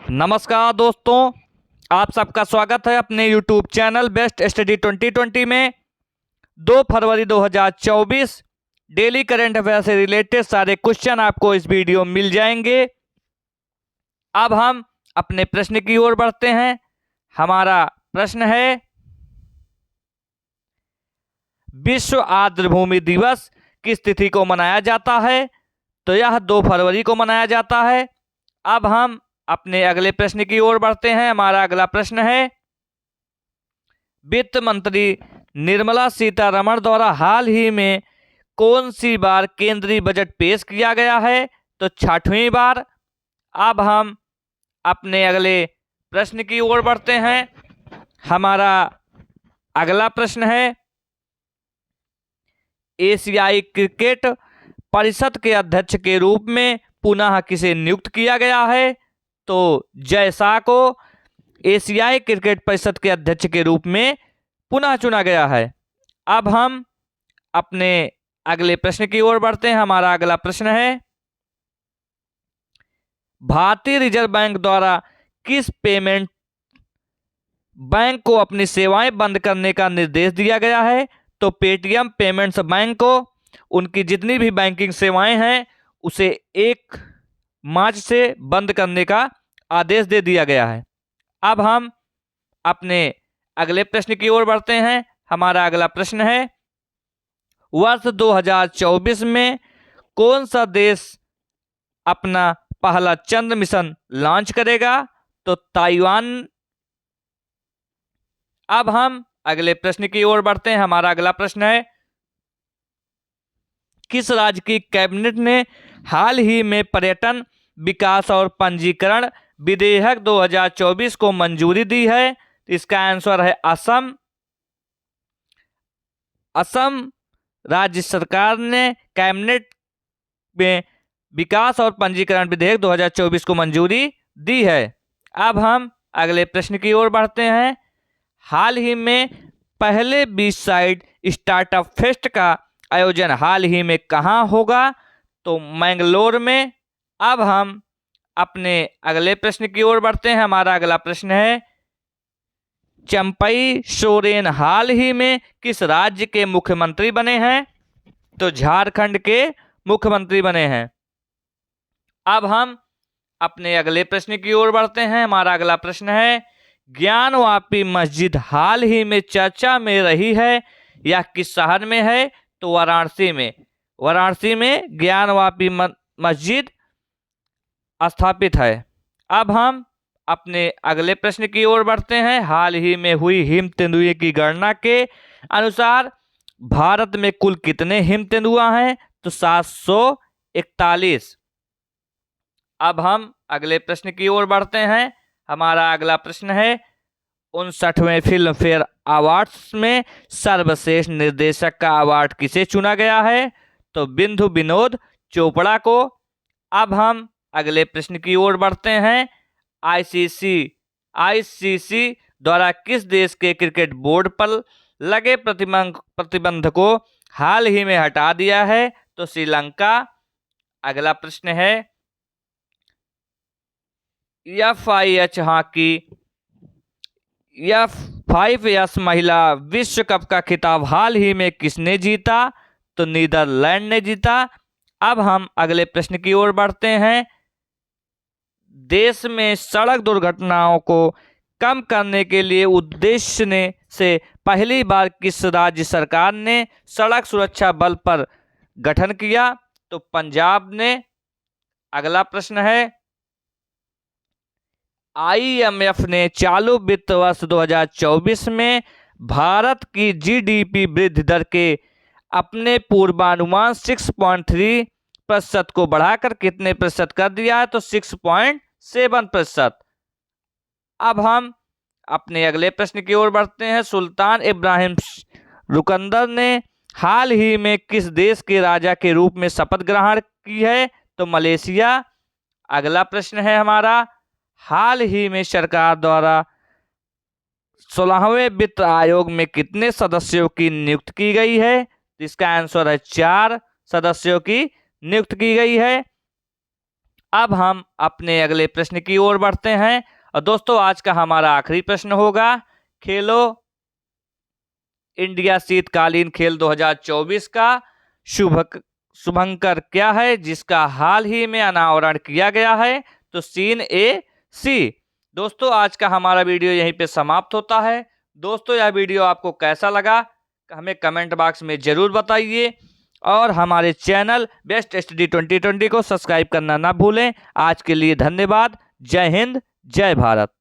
नमस्कार दोस्तों, आप सबका स्वागत है अपने YouTube चैनल बेस्ट स्टडी 2020 में। 2 फरवरी 2024 डेली करंट अफेयर से रिलेटेड सारे क्वेश्चन आपको इस वीडियो में मिल जाएंगे। अब हम अपने प्रश्न की ओर बढ़ते हैं। हमारा प्रश्न है, विश्व आर्द्रभूमि दिवस किस तिथि को मनाया जाता है? तो यह 2 फरवरी को मनाया जाता है। अब हम अपने अगले प्रश्न की ओर बढ़ते हैं। हमारा अगला प्रश्न है, वित्त मंत्री निर्मला सीतारमण द्वारा हाल ही में कौन सी बार केंद्रीय बजट पेश किया गया है? तो 6वीं बार। अब हम अपने अगले प्रश्न की ओर बढ़ते हैं। हमारा अगला प्रश्न है, एशियाई क्रिकेट परिषद के अध्यक्ष के रूप में पुनः किसे नियुक्त किया गया है? तो जय शाह को एशियाई क्रिकेट परिषद के अध्यक्ष के रूप में पुनः चुना गया है। अब हम अपने अगले प्रश्न की ओर बढ़ते हैं। हमारा अगला प्रश्न है, भारतीय रिजर्व बैंक द्वारा किस पेमेंट बैंक को अपनी सेवाएं बंद करने का निर्देश दिया गया है? तो पेटीएम पेमेंट्स बैंक को उनकी जितनी भी बैंकिंग सेवाएं हैं उसे 1 मार्च से बंद करने का आदेश दे दिया गया है। अब हम अपने अगले प्रश्न की ओर बढ़ते हैं। हमारा अगला प्रश्न है, वर्ष 2024 में कौन सा देश अपना पहला चंद्र मिशन लॉन्च करेगा? तो ताइवान। अब हम अगले प्रश्न की ओर बढ़ते हैं। हमारा अगला प्रश्न है, किस राज्य की कैबिनेट ने हाल ही में पर्यटन विकास और पंजीकरण विधेयक 2024 को मंजूरी दी है? इसका आंसर है असम। असम राज्य सरकार ने कैबिनेट में विकास और पंजीकरण विधेयक 2024 को मंजूरी दी है। अब हम अगले प्रश्न की ओर बढ़ते हैं। हाल ही में पहले बीच साइड स्टार्टअप फेस्ट का आयोजन हाल ही में कहाँ होगा? तो मैंगलोर में। अब हम अपने अगले प्रश्न की ओर बढ़ते हैं। हमारा अगला प्रश्न है, चंपई सोरेन हाल ही में किस राज्य के मुख्यमंत्री बने हैं? तो झारखंड के मुख्यमंत्री बने हैं। अब हम अपने अगले प्रश्न की ओर बढ़ते हैं। हमारा अगला प्रश्न है, ज्ञानवापी मस्जिद हाल ही में चर्चा में रही है, यह किस शहर में है? तो वाराणसी में। वाराणसी में ज्ञानवापी मस्जिद स्थापित है। अब हम अपने अगले प्रश्न की ओर बढ़ते हैं। हाल ही में हुई हिम तेंदुए की गणना के अनुसार भारत में कुल कितने हिम तेंदुआ हैं? तो 741। अब हम अगले प्रश्न की ओर बढ़ते हैं। हमारा अगला प्रश्न है, 59वें फिल्म फेयर अवार्ड्स में सर्वश्रेष्ठ निर्देशक का अवार्ड किसे चुना गया है? तो बिंदु विनोद चोपड़ा को। अब हम अगले प्रश्न की ओर बढ़ते हैं। आईसीसी द्वारा किस देश के क्रिकेट बोर्ड पर लगे प्रतिबंध को हाल ही में हटा दिया है? तो श्रीलंका। अगला प्रश्न है, FIH हॉकी F5S महिला विश्व कप का खिताब हाल ही में किसने जीता? तो नीदरलैंड ने जीता। अब हम अगले प्रश्न की ओर बढ़ते हैं। देश में सड़क दुर्घटनाओं को कम करने के लिए उद्देश्य से पहली बार किस राज्य सरकार ने सड़क सुरक्षा बल पर गठन किया? तो पंजाब ने। अगला प्रश्न है, IMF ने चालू वित्त वर्ष 2024 में भारत की GDP वृद्धि दर के अपने पूर्वानुमान 6.3% को बढ़ाकर कितने प्रतिशत कर दिया है? तो 6.7%। अब हम अपने अगले प्रश्न की ओर बढ़ते हैं। सुल्तान इब्राहिम रुकंदर ने हाल ही में किस देश के राजा के रूप में शपथ ग्रहण की है? तो मलेशिया। अगला प्रश्न है हमारा, हाल ही में सरकार द्वारा 16वें वित्त आयोग में कितने सदस्यों की नियुक्ति की गई है? इसका आंसर है 4 सदस्यों की नियुक्त की गई है। अब हम अपने अगले प्रश्न की ओर बढ़ते हैं और दोस्तों आज का हमारा आखिरी प्रश्न होगा, खेलो इंडिया शीतकालीन खेल 2024 का शुभंकर क्या है जिसका हाल ही में अनावरण किया गया है? तो सीन ए सी। दोस्तों आज का हमारा वीडियो यहीं पे समाप्त होता है। दोस्तों यह वीडियो आपको कैसा लगा हमें कमेंट बॉक्स में जरूर बताइए और हमारे चैनल बेस्ट स्टडी 2020 को सब्सक्राइब करना ना भूलें। आज के लिए धन्यवाद। जय हिंद, जय भारत।